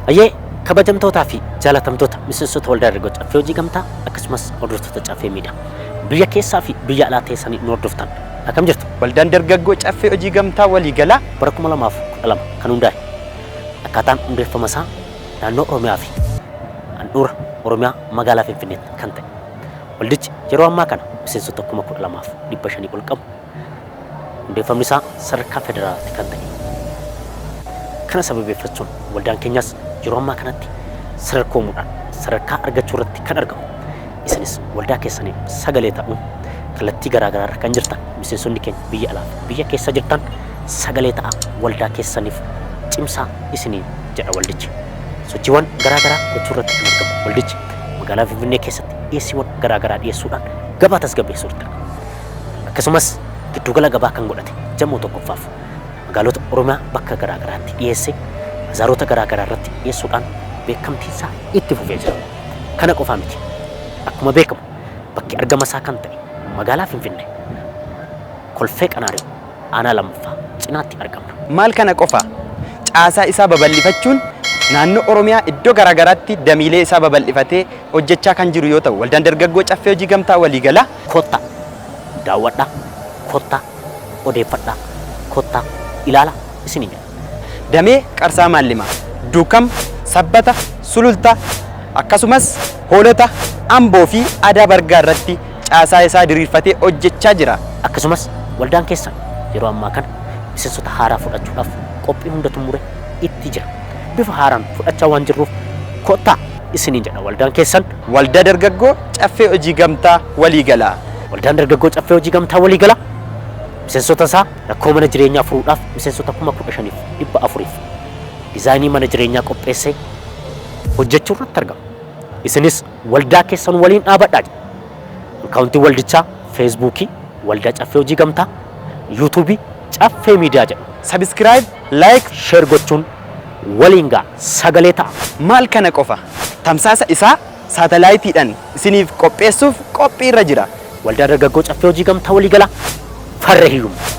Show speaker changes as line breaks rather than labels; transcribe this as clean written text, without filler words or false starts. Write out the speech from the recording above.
Ayyee kabajamtootaa fi jaalatamtoota miseensota waldaa dargaggoo caffee hojii gamtaa akkasumas hordoftoota caffee miidiyaa biyya keessaa fi biyya alaa teessanii nu hordoftan akkam jirtu?
Waldaan dargaggoo caffee hojii gamtaa waliigalaa
bara 2012 kan hundaa'e akkaataan hundeeffama isaa naannoo Oromiyaa fi handhuura Oromiyaa magaalaa Finfinneetti kan ta'e. Waldichi yeroo ammaa kana miseensota 12,500 ol qabu. Hundeeffamni isaa sadarkaa federaalaatti kan ta'e. Kana sababeeffachuun waldaan keenyas yeroo ammaa kanatti sadarkoomuudhaan sadarkaa argachuu irratti kan argamu. Isinis waldaa keessaniif sagalee ta'uun kallattii garaagaraa irra kan jirtan miseensonni keenya biyya alaa fi biyya keessa jirtan sagalee ta'aa waldaa keessaniif cimsaa isiniin jedha waldichi. Sochiiwwan garaagaraa gochuu irratti kan argamu waldichi magaalaa Finfinnee keessatti dhiyeessiiwwan garaagaraa dhiyeessuudhaan gabaa tasgabbeessuutti argama. Akkasumas giddugala gabaa kan godhate Jammoo tokkoffaaf magaalota Oromiyaa bakka garaagaraatti dhiyeessee bazaarota garaagaraa irratti dhiyeessuudhaan beekamtiin isaa itti fufee jira. Kana qofaa miti. Akkuma beekamu bakki argama isaa kan ta'e magaalaa Finfinnee kolfee Qanaarioo aanaa lammaffaa cinaatti argamna.
Maal kana qofa caasaa isaa babal'ifachuun naannoo Oromiyaa iddoo garaagaraatti damiilee isaa babal'ifatee hojjechaa kan jiru yoo ta'u waldaan dargaggoo caffee hojii gamtaa waliigalaa
kottaa daawwadhaa kottaa odeeffadhaa kottaa ilaala isiniin jedha.
Damee Qarsaa Maallimaa, Duukam, Sabbata, Sulultaa akkasumas Hoolota, Amboo fi Adaa Bargaa irratti caasaa isaa diriirfatee hojjechaa jira.
Akkasumas waldaan keessan yeroo ammaa kana miseensota haaraa fudhachuudhaaf qophii hunda xumuree itti jira. Bifa haaraan fudhachaa waan jirruuf kottaa isiniin jedha waldaan keessan.
Waldaa dargaggoo caffee hojii gamtaa waliigalaa.
Waldaan dargaggoo caffee hojii gamtaa waliigalaa miseensota isaa rakkoo mana jireenyaa furuudhaaf miseensota 15,400 diizaayinii mana jireenyaa qopheessee hojjechuu irratti argama. Isinis waldaa keessan waliin dhaabadhaa jedha. Akaawuntii waldichaa Feesbuukii waldaa caffee hojii gamtaa, yuutuubii caffee miidiyaa jedhu.
Sabiskiraayib, laayik,
sheer gochuun waliin gaa sagalee ta'a.
Maal kana qofa tamsaasa isaa saatalaayitiidhaan isiniif qopheessuuf qophii irra jira.
Waldaa dargaggoo caffee hojii gamtaa waliigalaa farra hiyyummaa.